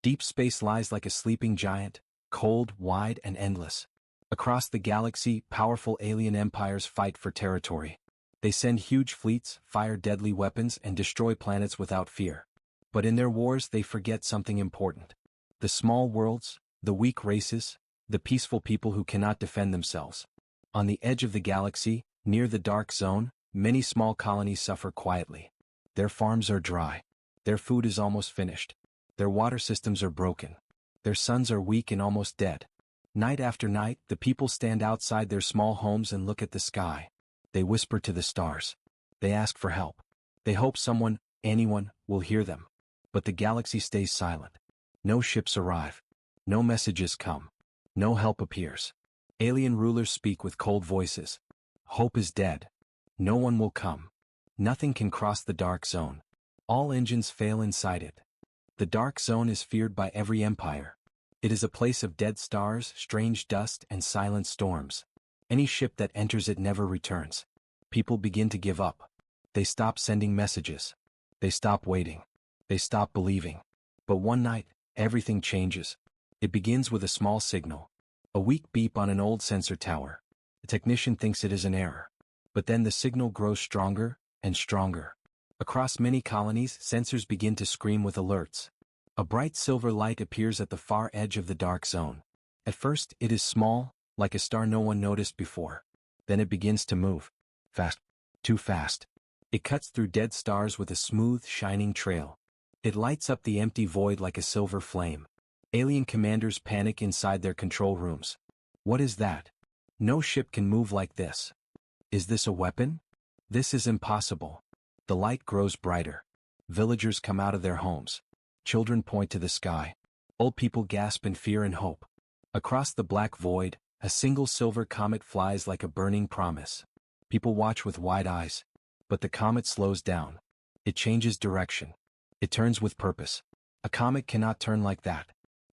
Deep space lies like a sleeping giant, cold, wide, and endless. Across the galaxy, powerful alien empires fight for territory. They send huge fleets, fire deadly weapons, and destroy planets without fear. But in their wars they forget something important. The small worlds, the weak races, the peaceful people who cannot defend themselves. On the edge of the galaxy, near the dark zone, many small colonies suffer quietly. Their farms are dry. Their food is almost finished. Their water systems are broken. Their sons are weak and almost dead. Night after night, the people stand outside their small homes and look at the sky. They whisper to the stars. They ask for help. They hope someone, anyone, will hear them. But the galaxy stays silent. No ships arrive. No messages come. No help appears. Alien rulers speak with cold voices. Hope is dead. No one will come. Nothing can cross the dark zone. All engines fail inside it. The dark zone is feared by every empire. It is a place of dead stars, strange dust, and silent storms. Any ship that enters it never returns. People begin to give up. They stop sending messages. They stop waiting. They stop believing. But one night, everything changes. It begins with a small signal. A weak beep on an old sensor tower. The technician thinks it is an error. But then the signal grows stronger and stronger. Across many colonies, sensors begin to scream with alerts. A bright silver light appears at the far edge of the dark zone. At first, it is small, like a star no one noticed before. Then it begins to move. Fast. Too fast. It cuts through dead stars with a smooth, shining trail. It lights up the empty void like a silver flame. Alien commanders panic inside their control rooms. What is that? No ship can move like this. Is this a weapon? This is impossible. The light grows brighter. Villagers come out of their homes. Children point to the sky. Old people gasp in fear and hope. Across the black void, a single silver comet flies like a burning promise. People watch with wide eyes. But the comet slows down. It changes direction. It turns with purpose. A comet cannot turn like that.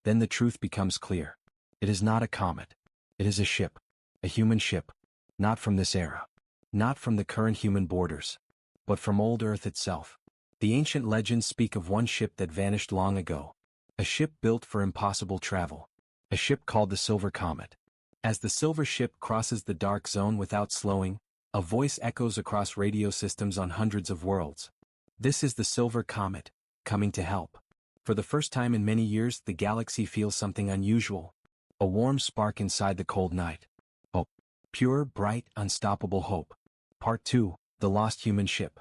Then the truth becomes clear. It is not a comet. It is a ship. A human ship. Not from this era. Not from the current human borders. But from old Earth itself. The ancient legends speak of one ship that vanished long ago. A ship built for impossible travel. A ship called the Silver Comet. As the silver ship crosses the dark zone without slowing, a voice echoes across radio systems on hundreds of worlds. This is the Silver Comet, coming to help. For the first time in many years, the galaxy feels something unusual. A warm spark inside the cold night. Hope. Pure, bright, unstoppable hope. Part 2, The Lost Human Ship.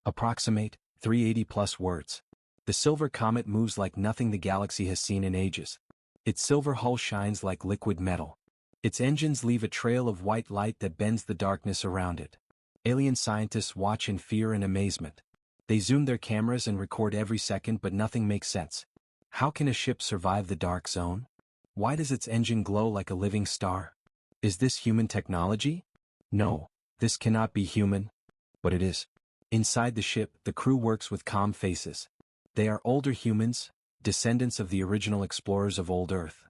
Approximate, 380+ words. The Silver Comet moves like nothing the galaxy has seen in ages. Its silver hull shines like liquid metal. Its engines leave a trail of white light that bends the darkness around it. Alien scientists watch in fear and amazement. They zoom their cameras and record every second, but nothing makes sense. How can a ship survive the dark zone? Why does its engine glow like a living star? Is this human technology? No, this cannot be human. But it is. Inside the ship, the crew works with calm faces. They are older humans, descendants of the original explorers of old Earth.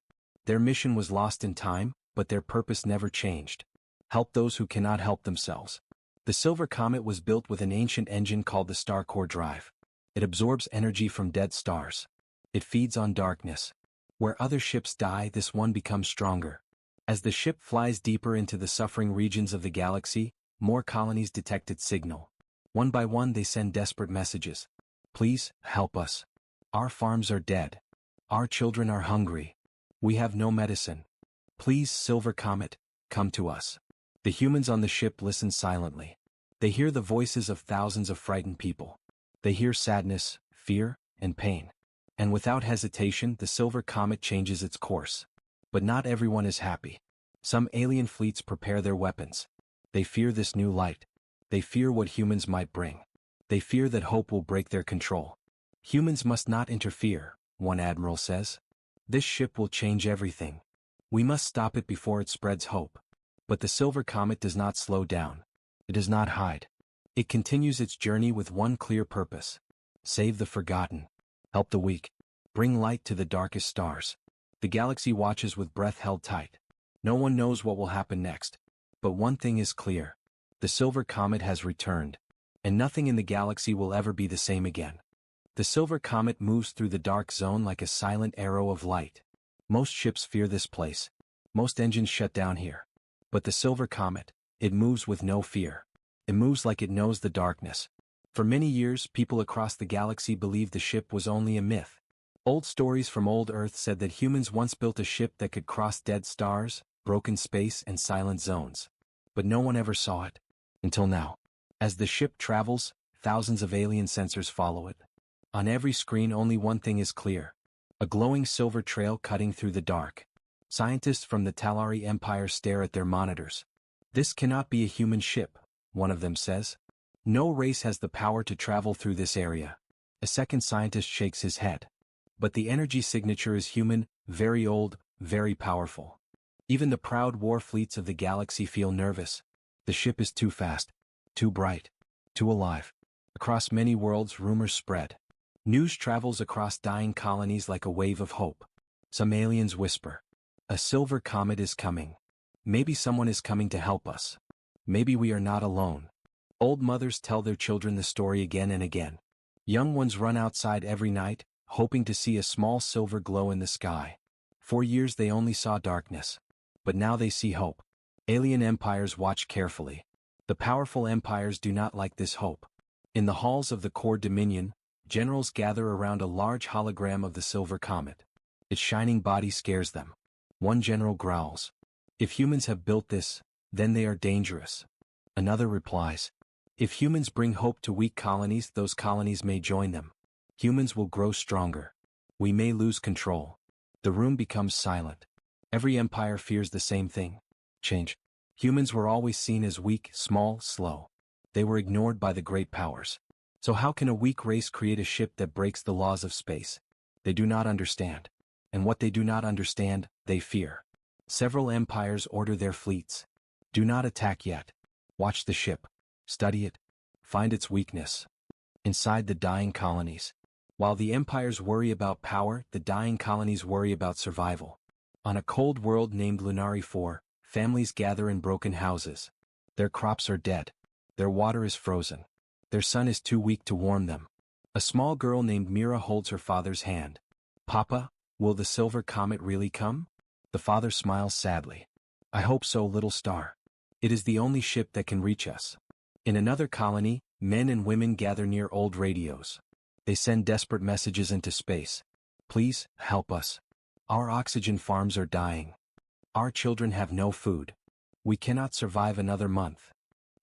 Their mission was lost in time, but their purpose never changed. Help those who cannot help themselves. The Silver Comet was built with an ancient engine called the Star Core Drive. It absorbs energy from dead stars. It feeds on darkness. Where other ships die, this one becomes stronger. As the ship flies deeper into the suffering regions of the galaxy, more colonies detect its signal. One by one they send desperate messages. Please, help us. Our farms are dead. Our children are hungry. We have no medicine. Please, Silver Comet, come to us. The humans on the ship listen silently. They hear the voices of thousands of frightened people. They hear sadness, fear, and pain. And without hesitation, the Silver Comet changes its course. But not everyone is happy. Some alien fleets prepare their weapons. They fear this new light. They fear what humans might bring. They fear that hope will break their control. Humans must not interfere, one admiral says. This ship will change everything. We must stop it before it spreads hope. But the Silver Comet does not slow down. It does not hide. It continues its journey with one clear purpose. Save the forgotten. Help the weak. Bring light to the darkest stars. The galaxy watches with breath held tight. No one knows what will happen next. But one thing is clear. The Silver Comet has returned. And nothing in the galaxy will ever be the same again. The silver comet moves through the dark zone like a silent arrow of light. Most ships fear this place. Most engines shut down here. But the silver comet, it moves with no fear. It moves like it knows the darkness. For many years, people across the galaxy believed the ship was only a myth. Old stories from old Earth said that humans once built a ship that could cross dead stars, broken space, and silent zones. But no one ever saw it. Until now. As the ship travels, thousands of alien sensors follow it. On every screen only one thing is clear. A glowing silver trail cutting through the dark. Scientists from the Talari Empire stare at their monitors. This cannot be a human ship, one of them says. No race has the power to travel through this area. A second scientist shakes his head. But the energy signature is human, very old, very powerful. Even the proud war fleets of the galaxy feel nervous. The ship is too fast, too bright, too alive. Across many worlds, rumors spread. News travels across dying colonies like a wave of hope. Some aliens whisper, "A silver comet is coming. Maybe someone is coming to help us. Maybe we are not alone." Old mothers tell their children the story again and again. Young ones run outside every night, hoping to see a small silver glow in the sky. For years they only saw darkness. But now they see hope. Alien empires watch carefully. The powerful empires do not like this hope. In the halls of the core dominion, generals gather around a large hologram of the silver comet. Its shining body scares them. One general growls, "If humans have built this, then they are dangerous." Another replies, "If humans bring hope to weak colonies, those colonies may join them. Humans will grow stronger. We may lose control." The room becomes silent. Every empire fears the same thing: change. Humans were always seen as weak, small, slow. They were ignored by the great powers. So how can a weak race create a ship that breaks the laws of space? They do not understand. And what they do not understand, they fear. Several empires order their fleets. Do not attack yet. Watch the ship. Study it. Find its weakness. Inside the dying colonies. While the empires worry about power, the dying colonies worry about survival. On a cold world named Lunari 4, families gather in broken houses. Their crops are dead. Their water is frozen. Their sun is too weak to warm them. A small girl named Mira holds her father's hand. "Papa, will the silver comet really come?" The father smiles sadly. "I hope so, little star. It is the only ship that can reach us." In another colony, men and women gather near old radios. They send desperate messages into space. "Please, help us. Our oxygen farms are dying. Our children have no food. We cannot survive another month."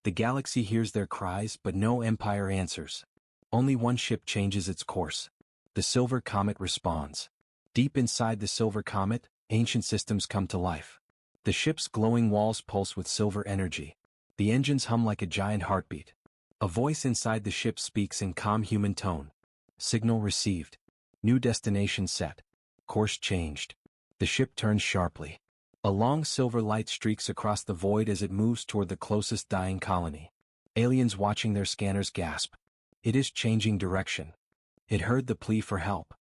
The galaxy hears their cries, but no empire answers. Only one ship changes its course. The silver comet responds. Deep inside the silver comet, ancient systems come to life. The ship's glowing walls pulse with silver energy. The engines hum like a giant heartbeat. A voice inside the ship speaks in calm human tone. "Signal received. New destination set. Course changed." The ship turns sharply. A long silver light streaks across the void as it moves toward the closest dying colony. Aliens watching their scanners gasp. It is changing direction. It heard the plea for help.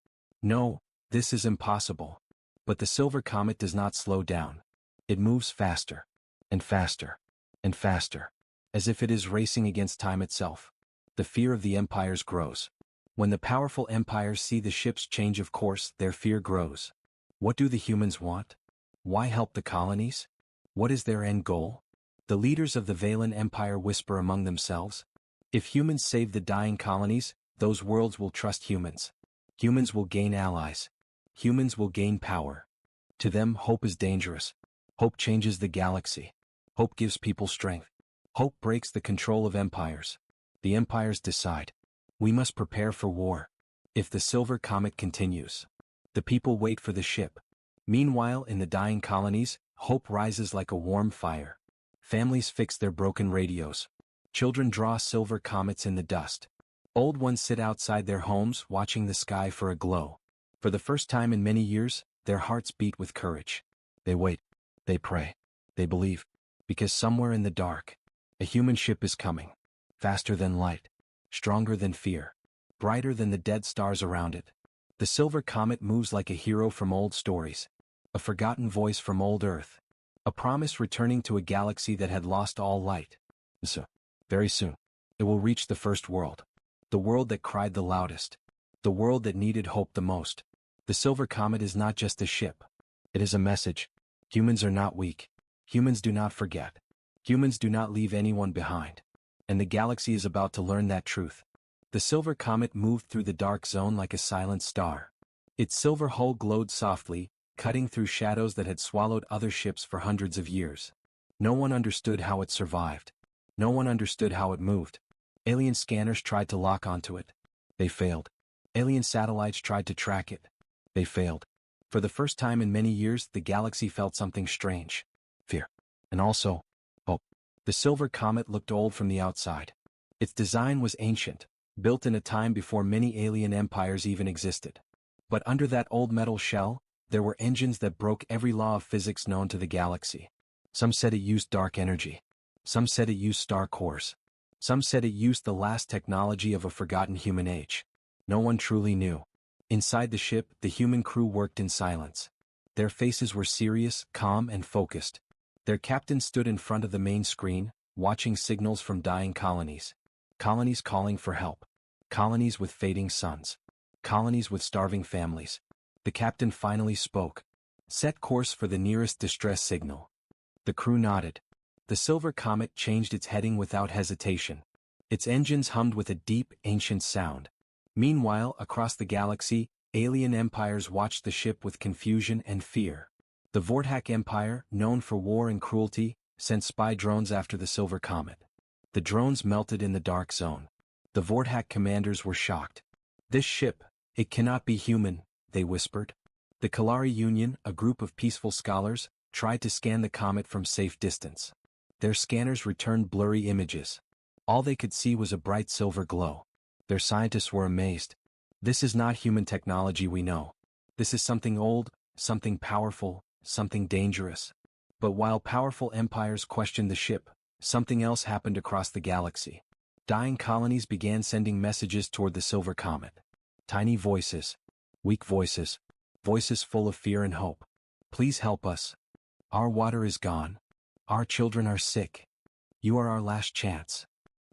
"No, this is impossible." But the silver comet does not slow down. It moves faster, and faster, and faster, as if it is racing against time itself. The fear of the empires grows. When the powerful empires see the ship's change of course, their fear grows. What do the humans want? Why help the colonies? What is their end goal? The leaders of the Valen Empire whisper among themselves. If humans save the dying colonies, those worlds will trust humans. Humans will gain allies. Humans will gain power. To them, hope is dangerous. Hope changes the galaxy. Hope gives people strength. Hope breaks the control of empires. The empires decide. We must prepare for war. If the silver comet continues. The people wait for the ship. Meanwhile, in the dying colonies, hope rises like a warm fire. Families fix their broken radios. Children draw silver comets in the dust. Old ones sit outside their homes watching the sky for a glow. For the first time in many years, their hearts beat with courage. They wait. They pray. They believe. Because somewhere in the dark, a human ship is coming. Faster than light. Stronger than fear. Brighter than the dead stars around it. The silver comet moves like a hero from old stories. A forgotten voice from old Earth. A promise returning to a galaxy that had lost all light. So, very soon, it will reach the first world. The world that cried the loudest. the world that needed hope the most. The Silver Comet is not just a ship. It is a message. Humans are not weak. Humans do not forget. Humans do not leave anyone behind. And the galaxy is about to learn that truth. The Silver Comet moved through the dark zone like a silent star. Its silver hull glowed softly, cutting through shadows that had swallowed other ships for hundreds of years. No one understood how it survived. No one understood how it moved. Alien scanners tried to lock onto it. They failed. Alien satellites tried to track it. They failed. For the first time in many years, the galaxy felt something strange. Fear. And also, hope. The Silver Comet looked old from the outside. Its design was ancient, built in a time before many alien empires even existed. But under that old metal shell, there were engines that broke every law of physics known to the galaxy. Some said it used dark energy. Some said it used star cores. Some said it used the last technology of a forgotten human age. No one truly knew. Inside the ship, the human crew worked in silence. Their faces were serious, calm, and focused. Their captain stood in front of the main screen, watching signals from dying colonies. Colonies calling for help. Colonies with fading suns. Colonies with starving families. The captain finally spoke. Set course for the nearest distress signal. The crew nodded. The Silver Comet changed its heading without hesitation. Its engines hummed with a deep, ancient sound. Meanwhile, across the galaxy, alien empires watched the ship with confusion and fear. The Vortak Empire, known for war and cruelty, sent spy drones after the Silver Comet. The drones melted in the dark zone. The Vortak commanders were shocked. This ship, it cannot be human, they whispered. The Kalari Union, a group of peaceful scholars, tried to scan the comet from safe distance. Their scanners returned blurry images. All they could see was a bright silver glow. Their scientists were amazed. This is not human technology we know. This is something old, something powerful, something dangerous. But while powerful empires questioned the ship, something else happened across the galaxy. Dying colonies began sending messages toward the Silver Comet. Tiny voices. Weak voices. Voices full of fear and hope. Please help us. Our water is gone. Our children are sick. You are our last chance.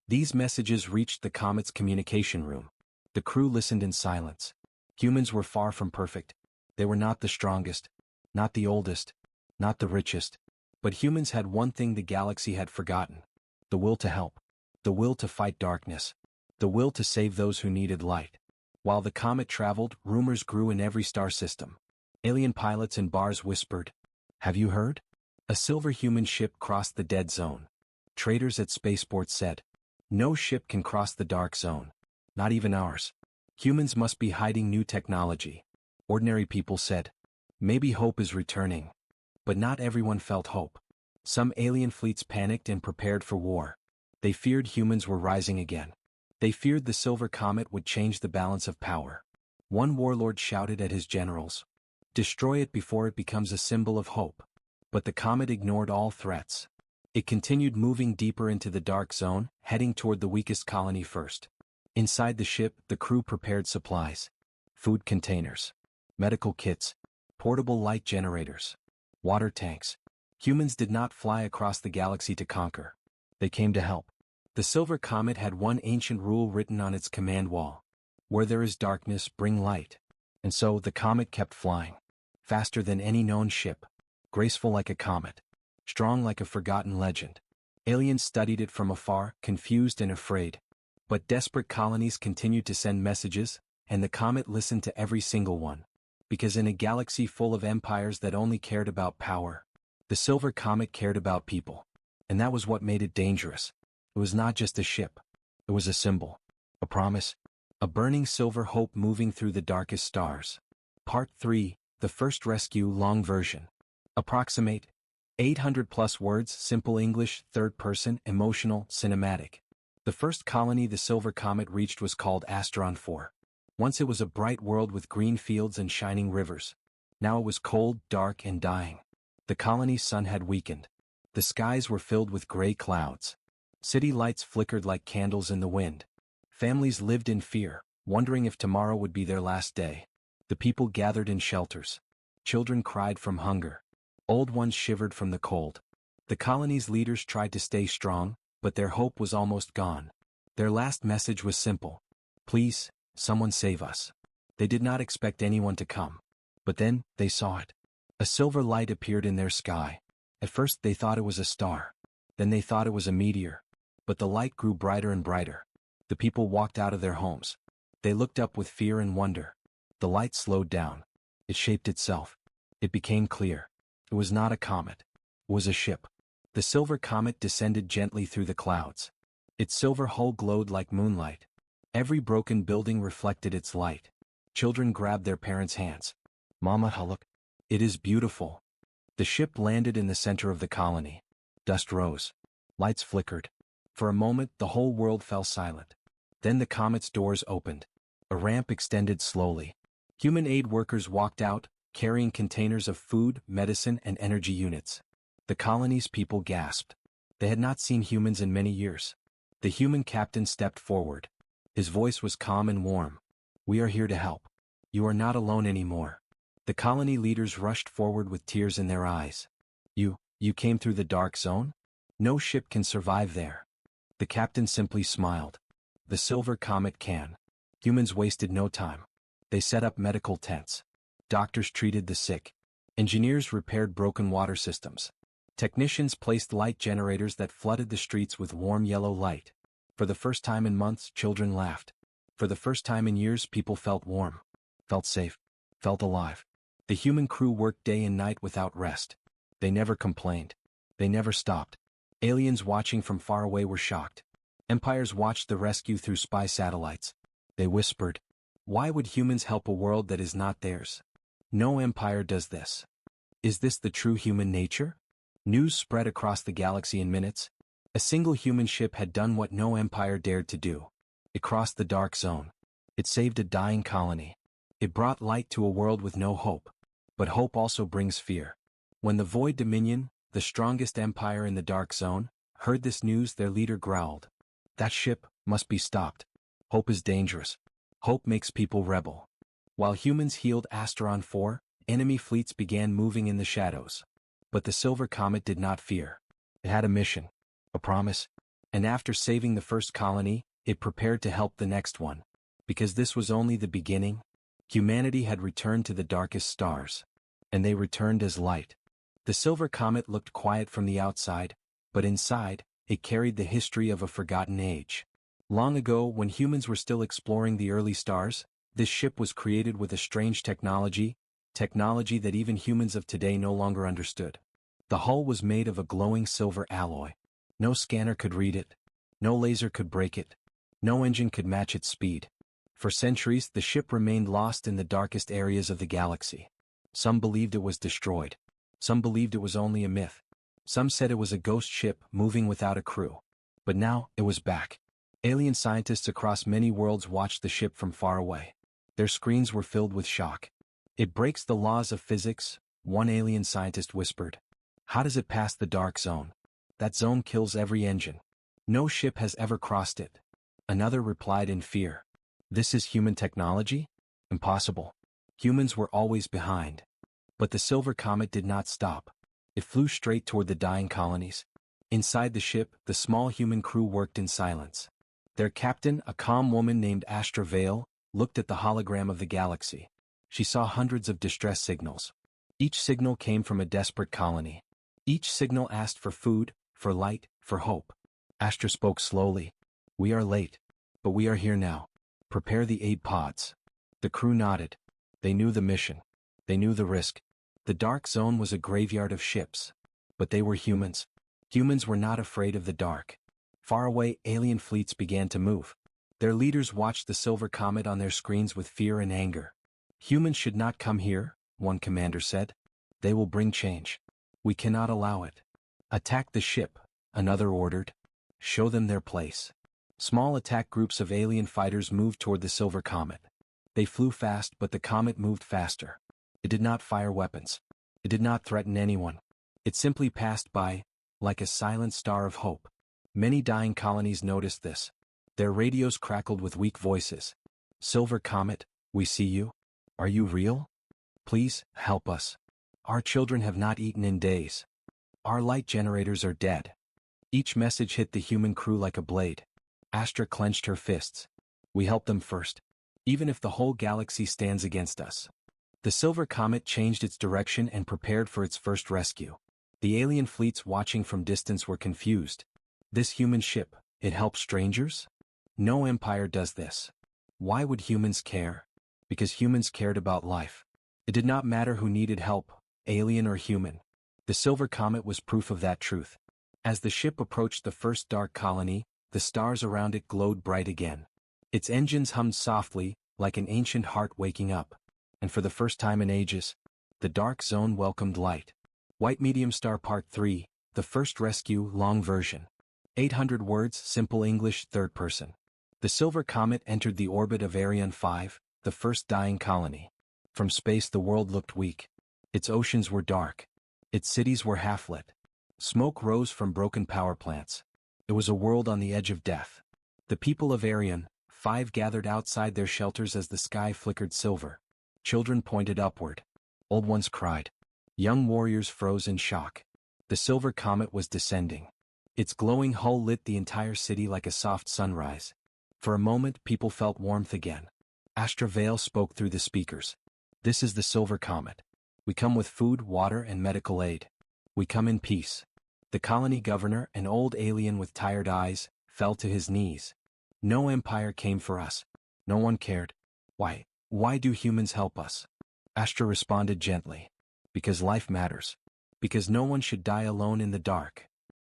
These messages reached the comet's communication room. The crew listened in silence. Humans were far from perfect. They were not the strongest, not the oldest, not the richest. But humans had one thing the galaxy had forgotten. The will to help. The will to fight darkness. The will to save those who needed light. While the comet traveled, rumors grew in every star system. Alien pilots in bars whispered, "Have you heard? A silver human ship crossed the dead zone." Traders at spaceports said, "No ship can cross the dark zone. Not even ours. Humans must be hiding new technology." Ordinary people said, "Maybe hope is returning." But not everyone felt hope. Some alien fleets panicked and prepared for war. They feared humans were rising again. They feared the Silver Comet would change the balance of power. One warlord shouted at his generals, "Destroy it before it becomes a symbol of hope." But the comet ignored all threats. It continued moving deeper into the dark zone, heading toward the weakest colony first. Inside the ship, the crew prepared supplies. Food containers. Medical kits. Portable light generators. Water tanks. Humans did not fly across the galaxy to conquer. They came to help. The Silver Comet had one ancient rule written on its command wall. Where there is darkness, bring light. And so the comet kept flying. Faster than any known ship. Graceful like a comet. Strong like a forgotten legend. Aliens studied it from afar, confused and afraid. But desperate colonies continued to send messages, and the comet listened to every single one. Because in a galaxy full of empires that only cared about power, the Silver Comet cared about people. And that was what made it dangerous. It was not just a ship. It was a symbol. A promise. A burning silver hope moving through the darkest stars. Part 3, The First Rescue Long Version. Approximate. 800 plus words, simple English, third person, emotional, cinematic. The first colony the Silver Comet reached was called Asteron 4. Once it was a bright world with green fields and shining rivers. Now it was cold, dark, and dying. The colony's sun had weakened. The skies were filled with gray clouds. City lights flickered like candles in the wind. Families lived in fear, wondering if tomorrow would be their last day. The people gathered in shelters. Children cried from hunger. Old ones shivered from the cold. The colony's leaders tried to stay strong, but their hope was almost gone. Their last message was simple. "Please, someone save us." They did not expect anyone to come. But then, they saw it. A silver light appeared in their sky. At first they thought it was a star. Then they thought it was a meteor. But the light grew brighter and brighter. The people walked out of their homes. They looked up with fear and wonder. The light slowed down. It shaped itself. It became clear. It was not a comet. It was a ship. The silver comet descended gently through the clouds. Its silver hull glowed like moonlight. Every broken building reflected its light. Children grabbed their parents' hands. Mama, look. It is beautiful. The ship landed in the center of the colony. Dust rose. Lights flickered. For a moment, the whole world fell silent. Then the comet's doors opened. A ramp extended slowly. Human aid workers walked out, carrying containers of food, medicine, and energy units. The colony's people gasped. They had not seen humans in many years. The human captain stepped forward. His voice was calm and warm. "We are here to help. You are not alone anymore." The colony leaders rushed forward with tears in their eyes. You came through the dark zone? No ship can survive there." The captain simply smiled. "The silver comet can." Humans wasted no time. They set up medical tents. Doctors treated the sick. Engineers repaired broken water systems. Technicians placed light generators that flooded the streets with warm yellow light. For the first time in months, children laughed. For the first time in years, people felt warm, felt safe, felt alive. The human crew worked day and night without rest. They never complained. They never stopped. Aliens watching from far away were shocked. Empires watched the rescue through spy satellites. They whispered, "Why would humans help a world that is not theirs? No empire does this. Is this the true human nature?" News spread across the galaxy in minutes. A single human ship had done what no empire dared to do. It crossed the dark zone. It saved a dying colony. It brought light to a world with no hope. But hope also brings fear. When the Void Dominion, the strongest empire in the dark zone, heard this news, their leader growled. "That ship must be stopped. Hope is dangerous. Hope makes people rebel." While humans healed Asteron 4, enemy fleets began moving in the shadows. But the silver comet did not fear. It had a mission, a promise, and after saving the first colony, it prepared to help the next one. Because this was only the beginning. Humanity had returned to the darkest stars. And they returned as light. The silver comet looked quiet from the outside, but inside, it carried the history of a forgotten age. Long ago, when humans were still exploring the early stars, this ship was created with a strange technology that even humans of today no longer understood. The hull was made of a glowing silver alloy. No scanner could read it. No laser could break it. No engine could match its speed. For centuries, the ship remained lost in the darkest areas of the galaxy. Some believed it was destroyed. Some believed it was only a myth. Some said it was a ghost ship moving without a crew. But now, it was back. Alien scientists across many worlds watched the ship from far away. Their screens were filled with shock. "It breaks the laws of physics," one alien scientist whispered. "How does it pass the dark zone? That zone kills every engine. No ship has ever crossed it." Another replied in fear. "This is human technology? Impossible. Humans were always behind." But the silver comet did not stop. It flew straight toward the dying colonies. Inside the ship, the small human crew worked in silence. Their captain, a calm woman named Astra Vale, looked at the hologram of the galaxy. She saw hundreds of distress signals. Each signal came from a desperate colony. Each signal asked for food, for light, for hope. Astra spoke slowly. "We are late. But we are here now. Prepare the aid pods." The crew nodded. They knew the mission. They knew the risk. The dark zone was a graveyard of ships. But they were humans. Humans were not afraid of the dark. Far away, alien fleets began to move. Their leaders watched the silver comet on their screens with fear and anger. "Humans should not come here," one commander said. "They will bring change. We cannot allow it." "Attack the ship," another ordered. "Show them their place." Small attack groups of alien fighters moved toward the silver comet. They flew fast, but the comet moved faster. It did not fire weapons. It did not threaten anyone. It simply passed by, like a silent star of hope. Many dying colonies noticed this. Their radios crackled with weak voices. "Silver comet, we see you. Are you real? Please, help us. Our children have not eaten in days. Our light generators are dead." Each message hit the human crew like a blade. Astra clenched her fists. "We help them first. even if the whole galaxy stands against us. The Silver Comet changed its direction and prepared for its first rescue. The alien fleets watching from distance were confused. This human ship, it helps strangers? No empire does this. Why would humans care? Because humans cared about life. It did not matter who needed help, alien or human. The Silver Comet was proof of that truth. As the ship approached the first dark colony, the stars around it glowed bright again. Its engines hummed softly, like an ancient heart waking up. And for the first time in ages, the dark zone welcomed light. White Medium Star Part 3, the first rescue, long version. 800 words, simple English, third person. The Silver Comet entered the orbit of Arion 5, the first dying colony. From space the world looked weak. Its oceans were dark. Its cities were half-lit. Smoke rose from broken power plants. It was a world on the edge of death. The people of Arion 5 gathered outside their shelters as the sky flickered silver. Children pointed upward. Old ones cried. Young warriors froze in shock. The Silver Comet was descending. Its glowing hull lit the entire city like a soft sunrise. For a moment people felt warmth again. Astra Vale spoke through the speakers. This is the Silver Comet. We come with food, water, and medical aid. We come in peace. The colony governor, an old alien with tired eyes, fell to his knees. No empire came for us. No one cared. Why do humans help us? Astra responded gently. Because life matters. Because no one should die alone in the dark.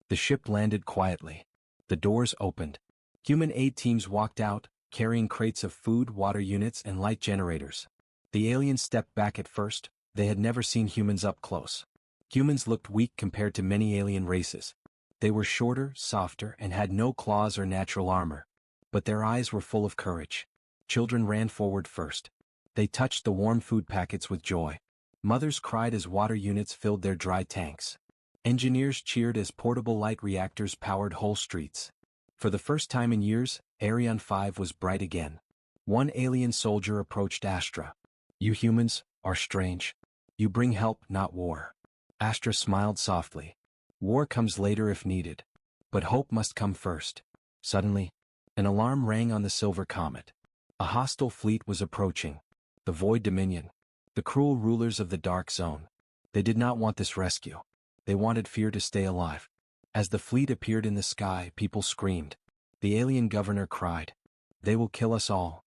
The ship landed quietly. The doors opened. Human aid teams walked out, carrying crates of food, water units, and light generators. The aliens stepped back at first. They had never seen humans up close. Humans looked weak compared to many alien races. They were shorter, softer, and had no claws or natural armor. But their eyes were full of courage. Children ran forward first. They touched the warm food packets with joy. Mothers cried as water units filled their dry tanks. Engineers cheered as portable light reactors powered whole streets. For the first time in years, Arion 5 was bright again. One alien soldier approached Astra. You humans are strange. You bring help, not war. Astra smiled softly. War comes later if needed. But hope must come first. Suddenly, an alarm rang on the Silver Comet. A hostile fleet was approaching. The Void Dominion. The cruel rulers of the Dark Zone. They did not want this rescue. They wanted fear to stay alive. As the fleet appeared in the sky, people screamed. The alien governor cried. They will kill us all.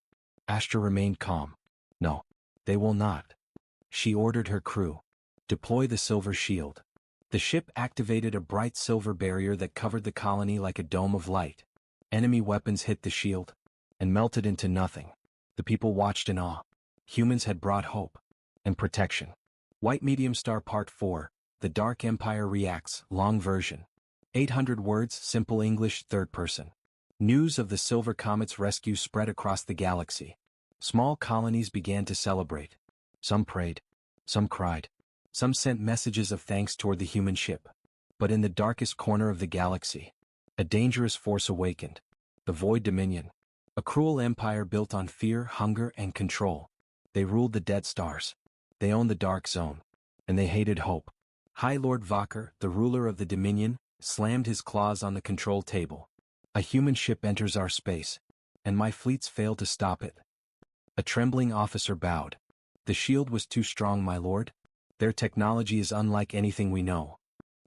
Astra remained calm. No, they will not. She ordered her crew. Deploy the Silver Shield. The ship activated a bright silver barrier that covered the colony like a dome of light. Enemy weapons hit the shield and melted into nothing. The people watched in awe. Humans had brought hope and protection. White Medium Star Part 4, The Dark Empire Reacts, long version. 800 words, simple English, third person. News of the Silver Comet's rescue spread across the galaxy. Small colonies began to celebrate. Some prayed. Some cried. Some sent messages of thanks toward the human ship. But in the darkest corner of the galaxy, a dangerous force awakened. The Void Dominion. A cruel empire built on fear, hunger, and control. They ruled the dead stars. They owned the Dark Zone. And they hated hope. High Lord Vakar, the ruler of the Dominion, slammed his claws on the control table. A human ship enters our space, and my fleets fail to stop it. A trembling officer bowed. The shield was too strong, my lord. Their technology is unlike anything we know.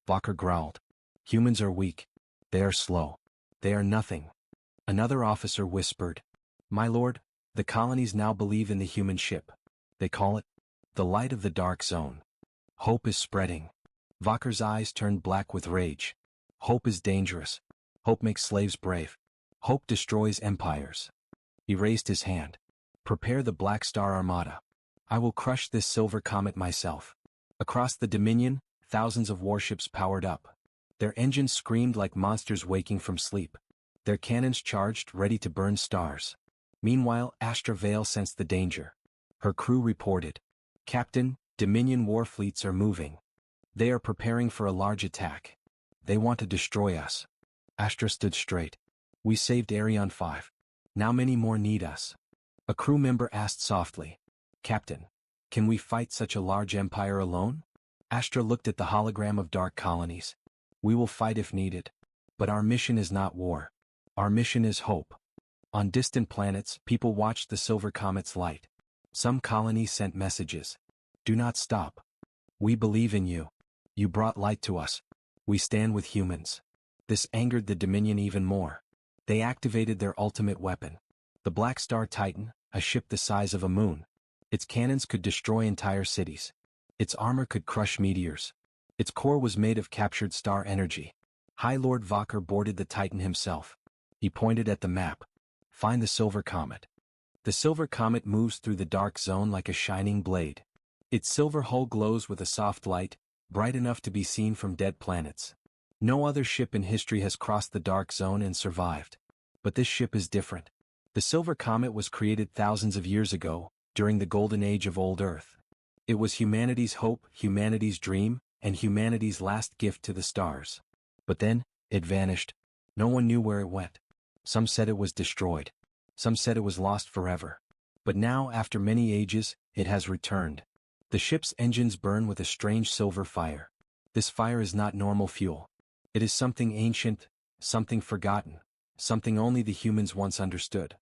Vakar growled. Humans are weak. They are slow. They are nothing. Another officer whispered. My lord, the colonies now believe in the human ship. They call it the light of the Dark Zone. Hope is spreading. Vakar's eyes turned black with rage. Hope is dangerous. Hope makes slaves brave. Hope destroys empires. He raised his hand. Prepare the Black Star Armada. I will crush this Silver Comet myself. Across the Dominion, thousands of warships powered up. Their engines screamed like monsters waking from sleep. Their cannons charged, ready to burn stars. Meanwhile, Astra Vale sensed the danger. Her crew reported. Captain, Dominion war fleets are moving. They are preparing for a large attack. They want to destroy us. Astra stood straight. We saved Arion 5. Now many more need us. A crew member asked softly. Captain, can we fight such a large empire alone? Astra looked at the hologram of dark colonies. We will fight if needed. But our mission is not war. Our mission is hope. On distant planets, people watched the silver comet's light. Some colonies sent messages. Do not stop. We believe in you. You brought light to us. We stand with humans. This angered the Dominion even more. They activated their ultimate weapon. The Black Star Titan, a ship the size of a moon. Its cannons could destroy entire cities. Its armor could crush meteors. Its core was made of captured star energy. High Lord Valkyr boarded the Titan himself. He pointed at the map. Find the silver comet. The silver comet moves through the dark zone like a shining blade. Its silver hull glows with a soft light, bright enough to be seen from dead planets. No other ship in history has crossed the dark zone and survived. But this ship is different. The silver comet was created thousands of years ago, during the golden age of old Earth. It was humanity's hope, humanity's dream, and humanity's last gift to the stars. But then, it vanished. No one knew where it went. Some said it was destroyed. Some said it was lost forever. But now, after many ages, it has returned. The ship's engines burn with a strange silver fire. This fire is not normal fuel. It is something ancient, something forgotten, something only the humans once understood.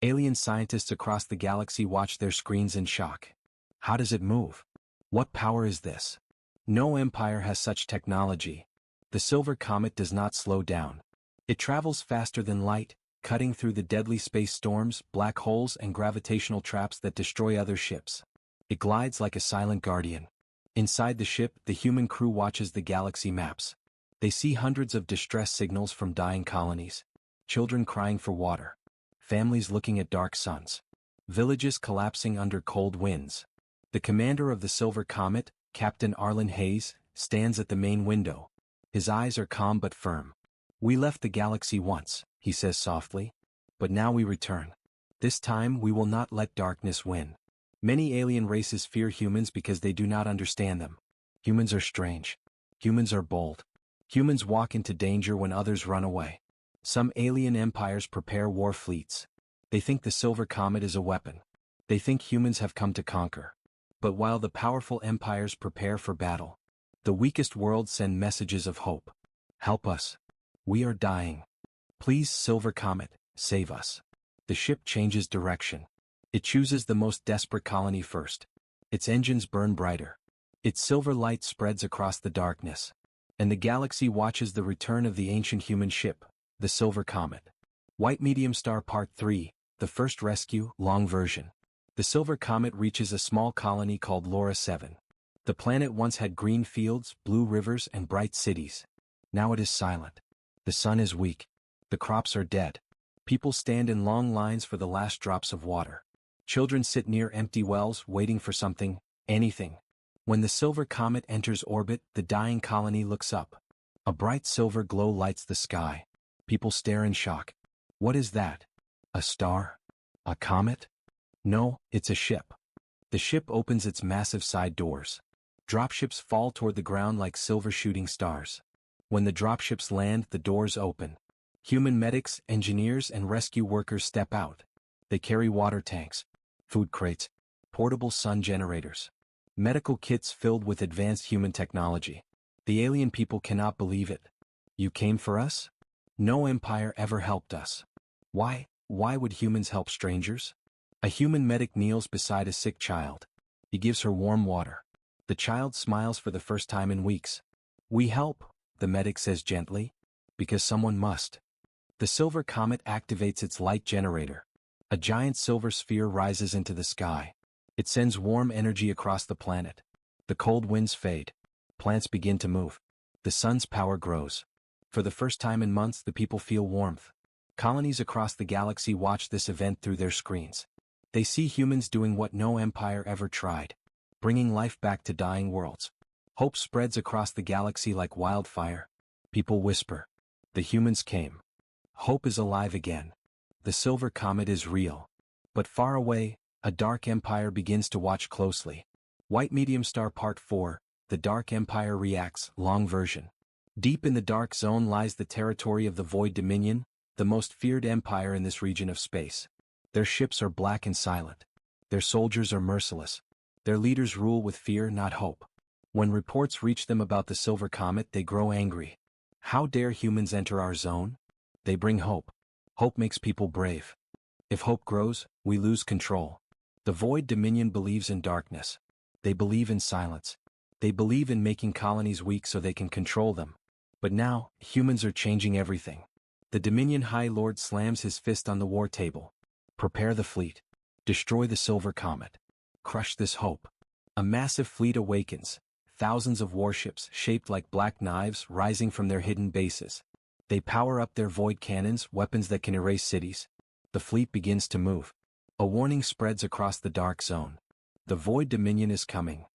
Alien scientists across the galaxy watch their screens in shock. How does it move? What power is this? No empire has such technology. The silver comet does not slow down. It travels faster than light, cutting through the deadly space storms, black holes, and gravitational traps that destroy other ships. It glides like a silent guardian. Inside the ship, the human crew watches the galaxy maps. They see hundreds of distress signals from dying colonies. Children crying for water. Families looking at dark suns. Villages collapsing under cold winds. The commander of the Silver Comet, Captain Arlen Hayes, stands at the main window. His eyes are calm but firm. We left the galaxy once, he says softly. But now we return. This time we will not let darkness win. Many alien races fear humans because they do not understand them. Humans are strange. Humans are bold. Humans walk into danger when others run away. Some alien empires prepare war fleets. They think the silver comet is a weapon. They think humans have come to conquer. But while the powerful empires prepare for battle, the weakest worlds send messages of hope. Help us. We are dying. Please, silver comet, save us. The ship changes direction. It chooses the most desperate colony first. Its engines burn brighter. Its silver light spreads across the darkness. And the galaxy watches the return of the ancient human ship, the Silver Comet. White Medium Star Part 3, the first rescue, long version. The Silver Comet reaches a small colony called Laura 7. The planet once had green fields, blue rivers, and bright cities. Now it is silent. The sun is weak. The crops are dead. People stand in long lines for the last drops of water. Children sit near empty wells waiting for something, anything. When the Silver Comet enters orbit, the dying colony looks up. A bright silver glow lights the sky. People stare in shock. What is that? A star? A comet? No, it's a ship. The ship opens its massive side doors. Dropships fall toward the ground like silver shooting stars. When the dropships land, the doors open. Human medics, engineers, and rescue workers step out. They carry water tanks, food crates, portable sun generators, medical kits filled with advanced human technology. The alien people cannot believe it. You came for us? No empire ever helped us. Why would humans help strangers? A human medic kneels beside a sick child. He gives her warm water. The child smiles for the first time in weeks. We help, the medic says gently, because someone must. The Silver Comet activates its light generator. A giant silver sphere rises into the sky. It sends warm energy across the planet. The cold winds fade. Plants begin to move. The sun's power grows. For the first time in months, the people feel warmth. Colonies across the galaxy watch this event through their screens. They see humans doing what no empire ever tried, bringing life back to dying worlds. Hope spreads across the galaxy like wildfire. People whisper, the humans came. Hope is alive again. The Silver Comet is real. But far away, a dark empire begins to watch closely. White Medium Star Part 4, the Dark Empire reacts, long version. Deep in the dark zone lies the territory of the Void Dominion, the most feared empire in this region of space. Their ships are black and silent. Their soldiers are merciless. Their leaders rule with fear, not hope. When reports reach them about the Silver Comet, they grow angry. How dare humans enter our zone? They bring hope. Hope makes people brave. If hope grows, we lose control. The Void Dominion believes in darkness. They believe in silence. They believe in making colonies weak so they can control them. But now, humans are changing everything. The Dominion High Lord slams his fist on the war table. Prepare the fleet. Destroy the Silver Comet. Crush this hope. A massive fleet awakens. Thousands of warships shaped like black knives rising from their hidden bases. They power up their void cannons, weapons that can erase cities. The fleet begins to move. A warning spreads across the dark zone. The Void Dominion is coming.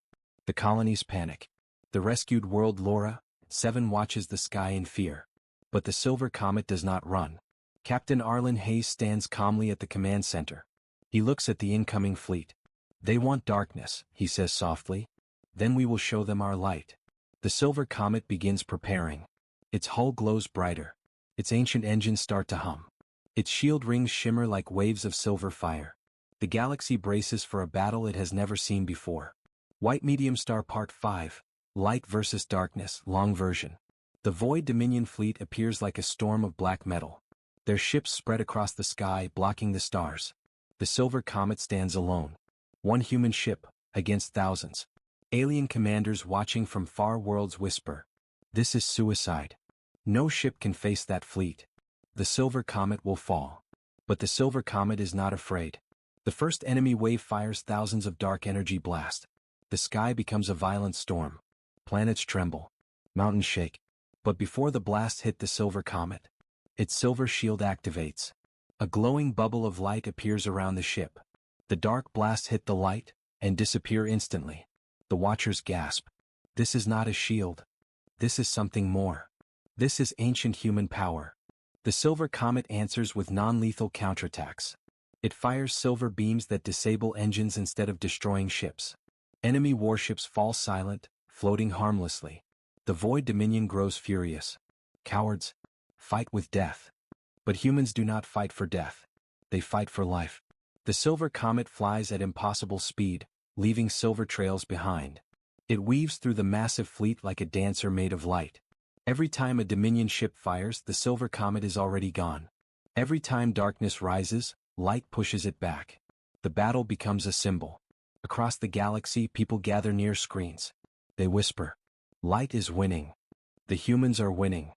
The colonies panic. The rescued world Laura, 7 watches the sky in fear. But the Silver Comet does not run. Captain Arlen Hayes stands calmly at the command center. He looks at the incoming fleet. They want darkness, he says softly. Then we will show them our light. The Silver Comet begins preparing. Its hull glows brighter. Its ancient engines start to hum. Its shield rings shimmer like waves of silver fire. The galaxy braces for a battle it has never seen before. White Medium Star Part 5, Light versus Darkness, long version. The Void Dominion fleet appears like a storm of black metal. Their ships spread across the sky, blocking the stars. The Silver Comet stands alone. One human ship, against thousands. Alien commanders watching from far worlds whisper, "This is suicide. No ship can face that fleet. The Silver Comet will fall." But the Silver Comet is not afraid. The first enemy wave fires thousands of dark energy blasts. The sky becomes a violent storm. Planets tremble. Mountains shake. But before the blasts hit the Silver Comet, its silver shield activates. A glowing bubble of light appears around the ship. The dark blasts hit the light and disappear instantly. The watchers gasp. This is not a shield. This is something more. This is ancient human power. The Silver Comet answers with non-lethal counterattacks. It fires silver beams that disable engines instead of destroying ships. Enemy warships fall silent, floating harmlessly. The Void Dominion grows furious. Cowards, fight with death. But humans do not fight for death. They fight for life. The Silver Comet flies at impossible speed, leaving silver trails behind. It weaves through the massive fleet like a dancer made of light. Every time a Dominion ship fires, the Silver Comet is already gone. Every time darkness rises, light pushes it back. The battle becomes a symbol. Across the galaxy, people gather near screens. They whisper, "Light is winning. The humans are winning.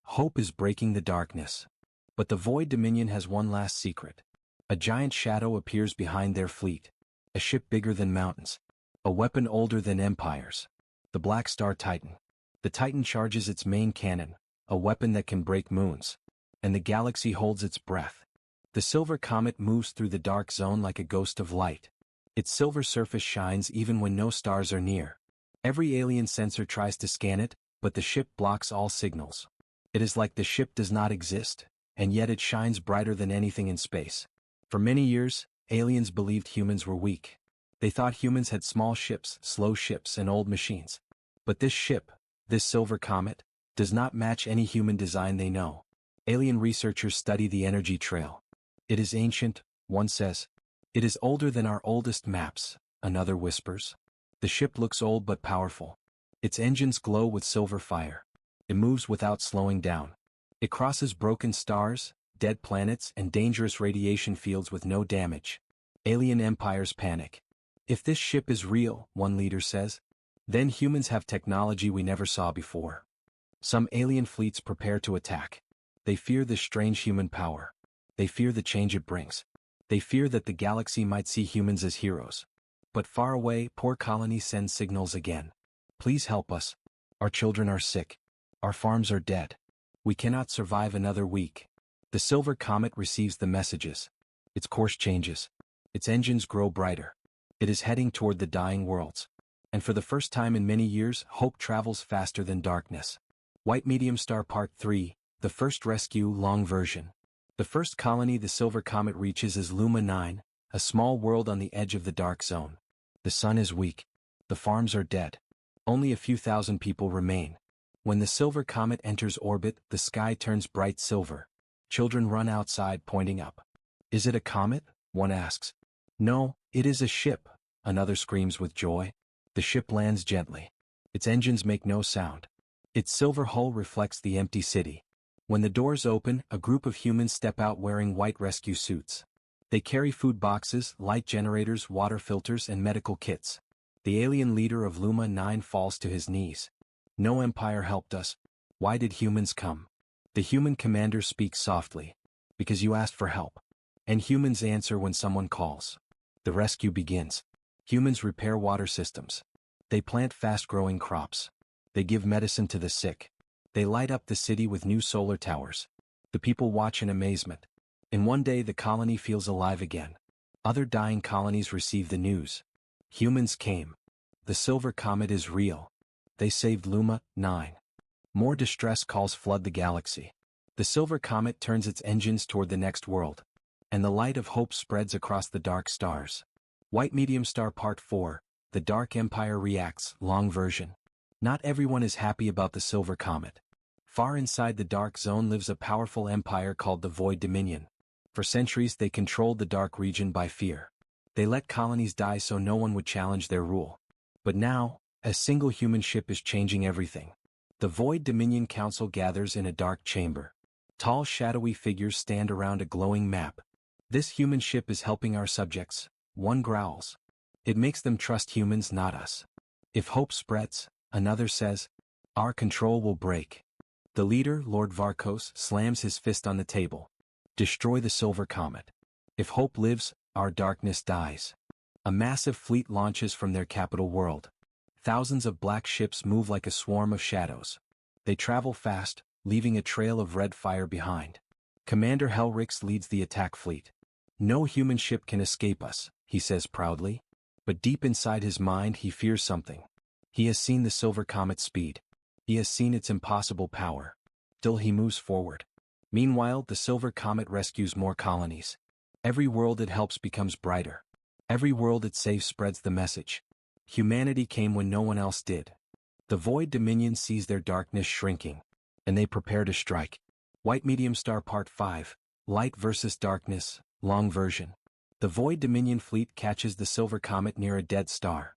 Hope is breaking the darkness." But the Void Dominion has one last secret. A giant shadow appears behind their fleet. A ship bigger than mountains. A weapon older than empires. The Black Star Titan. The Titan charges its main cannon, a weapon that can break moons. And the galaxy holds its breath. The Silver Comet moves through the dark zone like a ghost of light. Its silver surface shines even when no stars are near. Every alien sensor tries to scan it, but the ship blocks all signals. It is like the ship does not exist, and yet it shines brighter than anything in space. For many years, aliens believed humans were weak. They thought humans had small ships, slow ships, and old machines. But this ship, this Silver Comet, does not match any human design they know. Alien researchers study the energy trail. It is ancient, one says. It is older than our oldest maps, another whispers. The ship looks old but powerful. Its engines glow with silver fire. It moves without slowing down. It crosses broken stars, dead planets, and dangerous radiation fields with no damage. Alien empires panic. If this ship is real, one leader says, then humans have technology we never saw before. Some alien fleets prepare to attack. They fear this strange human power. They fear the change it brings. They fear that the galaxy might see humans as heroes. But far away, poor colonies send signals again. Please help us. Our children are sick. Our farms are dead. We cannot survive another week. The Silver Comet receives the messages. Its course changes. Its engines grow brighter. It is heading toward the dying worlds. And for the first time in many years, hope travels faster than darkness. White Medium Star Part 3, The First Rescue, long version. The first colony the Silver Comet reaches is Luma 9, a small world on the edge of the dark zone. The sun is weak. The farms are dead. Only a few thousand people remain. When the Silver Comet enters orbit, the sky turns bright silver. Children run outside pointing up. Is it a comet? One asks. No, it is a ship, another screams with joy. The ship lands gently. Its engines make no sound. Its silver hull reflects the empty city. When the doors open, a group of humans step out wearing white rescue suits. They carry food boxes, light generators, water filters, and medical kits. The alien leader of Luma 9 falls to his knees. No empire helped us. Why did humans come? The human commander speaks softly. Because you asked for help. And humans answer when someone calls. The rescue begins. Humans repair water systems. They plant fast-growing crops. They give medicine to the sick. They light up the city with new solar towers. The people watch in amazement. In one day the colony feels alive again. Other dying colonies receive the news. Humans came. The silver comet is real. They saved Luma 9. More distress calls flood the galaxy. The silver comet turns its engines toward the next world. And the light of hope spreads across the dark stars. White Medium Star Part 4, The Dark Empire Reacts, long version. Not everyone is happy about the silver comet. Far inside the dark zone lives a powerful empire called the Void Dominion. For centuries they controlled the dark region by fear. They let colonies die so no one would challenge their rule. But now, a single human ship is changing everything. The Void Dominion Council gathers in a dark chamber. Tall shadowy figures stand around a glowing map. This human ship is helping our subjects, one growls. It makes them trust humans, not us. If hope spreads, another says, our control will break. The leader, Lord Varkos, slams his fist on the table. Destroy the silver comet. If hope lives, our darkness dies. A massive fleet launches from their capital world. Thousands of black ships move like a swarm of shadows. They travel fast, leaving a trail of red fire behind. Commander Helrix leads the attack fleet. No human ship can escape us, he says proudly. But deep inside his mind he fears something. He has seen the silver comet's speed. He has seen its impossible power. Still he moves forward. Meanwhile, the silver comet rescues more colonies. Every world it helps becomes brighter. Every world it saves spreads the message. Humanity came when no one else did. The Void Dominion sees their darkness shrinking. And they prepare to strike. White Medium Star Part 5, Light vs. Darkness, long version. The Void Dominion fleet catches the silver comet near a dead star.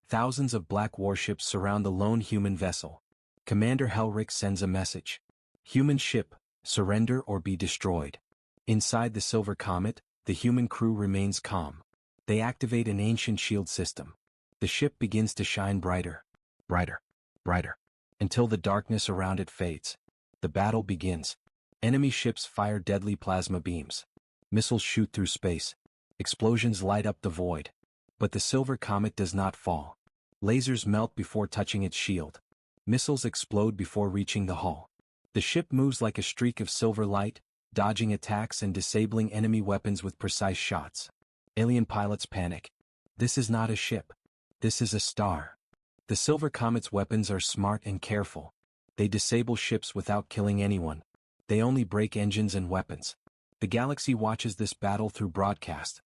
Thousands of black warships surround the lone human vessel. Commander Helrix sends a message. Human ship, surrender or be destroyed. Inside the silver comet, the human crew remains calm. They activate an ancient shield system. The ship begins to shine brighter, brighter, brighter, until the darkness around it fades. The battle begins. Enemy ships fire deadly plasma beams. Missiles shoot through space. Explosions light up the void. But the silver comet does not fall. Lasers melt before touching its shield. Missiles explode before reaching the hull. The ship moves like a streak of silver light, dodging attacks and disabling enemy weapons with precise shots. Alien pilots panic. This is not a ship. This is a star. The silver comet's weapons are smart and careful. They disable ships without killing anyone. They only break engines and weapons. The galaxy watches this battle through broadcast.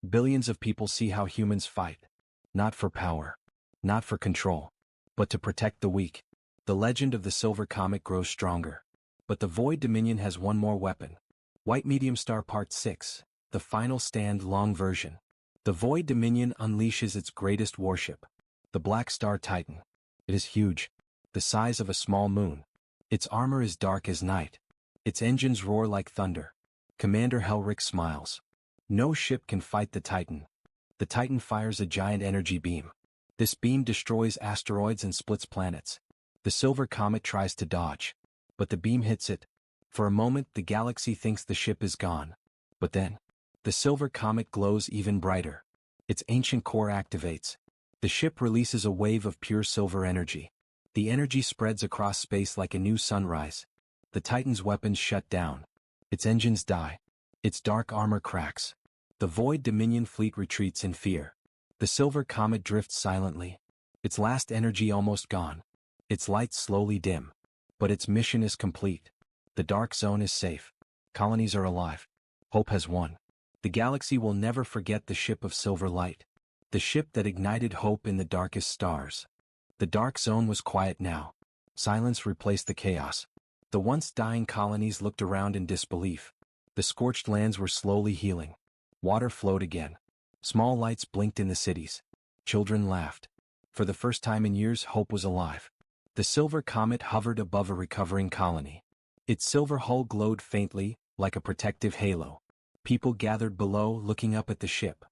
Billions of people see how humans fight. Not for power. Not for control. But to protect the weak. The legend of the silver comet grows stronger. But the Void Dominion has one more weapon. White Medium Star Part 6, The Final Stand, long version. The Void Dominion unleashes its greatest warship. The Black Star Titan. It is huge. The size of a small moon. Its armor is dark as night. Its engines roar like thunder. Commander Helrix smiles. No ship can fight the Titan. The Titan fires a giant energy beam. This beam destroys asteroids and splits planets. The silver comet tries to dodge. But the beam hits it. For a moment the galaxy thinks the ship is gone. But then, the silver comet glows even brighter. Its ancient core activates. The ship releases a wave of pure silver energy. The energy spreads across space like a new sunrise. The Titan's weapons shut down. Its engines die. Its dark armor cracks. The Void Dominion fleet retreats in fear. The silver comet drifts silently. Its last energy almost gone. Its lights slowly dim. But its mission is complete. The dark zone is safe. Colonies are alive. Hope has won. The galaxy will never forget the ship of silver light. The ship that ignited hope in the darkest stars. The dark zone was quiet now. Silence replaced the chaos. The once dying colonies looked around in disbelief. The scorched lands were slowly healing. Water flowed again. Small lights blinked in the cities. Children laughed. For the first time in years, hope was alive. The silver comet hovered above a recovering colony. Its silver hull glowed faintly, like a protective halo. People gathered below looking up at the ship.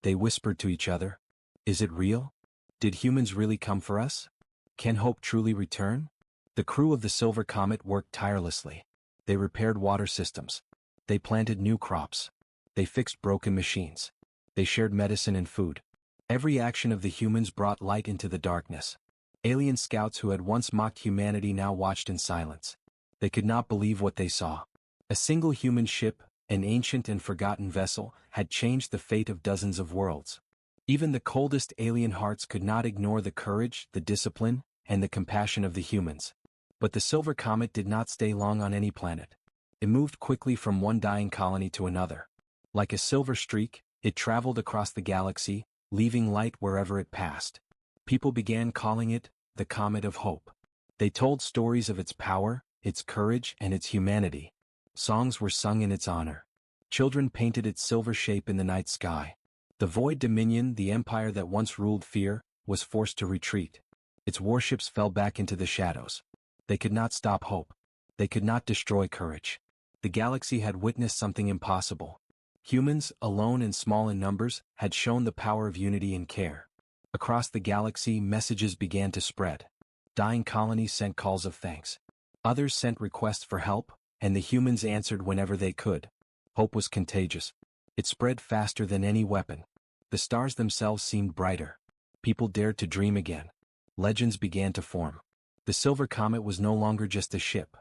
They whispered to each other, "Is it real? Did humans really come for us? Can hope truly return?" The crew of the Silver Comet worked tirelessly. They repaired water systems. They planted new crops. They fixed broken machines. They shared medicine and food. Every action of the humans brought light into the darkness. Alien scouts who had once mocked humanity now watched in silence. They could not believe what they saw. A single human ship, an ancient and forgotten vessel, had changed the fate of dozens of worlds. Even the coldest alien hearts could not ignore the courage, the discipline, and the compassion of the humans. But the Silver Comet did not stay long on any planet. It moved quickly from one dying colony to another. Like a silver streak, it traveled across the galaxy, leaving light wherever it passed. People began calling it the Comet of Hope. They told stories of its power, its courage, and its humanity. Songs were sung in its honor. Children painted its silver shape in the night sky. The Void Dominion, the empire that once ruled fear, was forced to retreat. Its warships fell back into the shadows. They could not stop hope. They could not destroy courage. The galaxy had witnessed something impossible. Humans, alone and small in numbers, had shown the power of unity and care. Across the galaxy, messages began to spread. Dying colonies sent calls of thanks. Others sent requests for help, and the humans answered whenever they could. Hope was contagious. It spread faster than any weapon. The stars themselves seemed brighter. People dared to dream again. Legends began to form. The Silver Comet was no longer just a ship.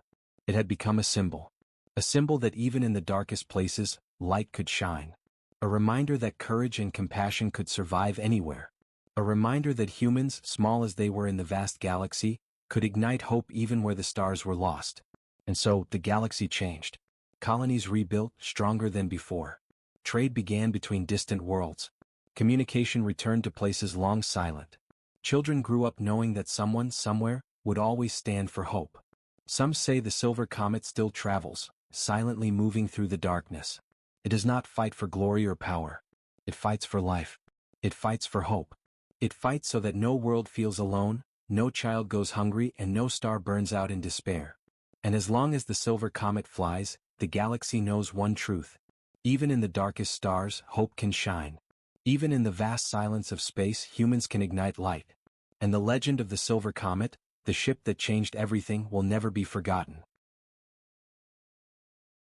It had become a symbol. A symbol that even in the darkest places, light could shine. A reminder that courage and compassion could survive anywhere. A reminder that humans, small as they were in the vast galaxy, could ignite hope even where the stars were lost. And so, the galaxy changed. Colonies rebuilt, stronger than before. Trade began between distant worlds. Communication returned to places long silent. Children grew up knowing that someone, somewhere, would always stand for hope. Some say the Silver Comet still travels, silently moving through the darkness. It does not fight for glory or power. It fights for life. It fights for hope. It fights so that no world feels alone, no child goes hungry, and no star burns out in despair. And as long as the Silver Comet flies, the galaxy knows one truth. Even in the darkest stars, hope can shine. Even in the vast silence of space, humans can ignite light. And the legend of the Silver Comet, the ship that changed everything, will never be forgotten.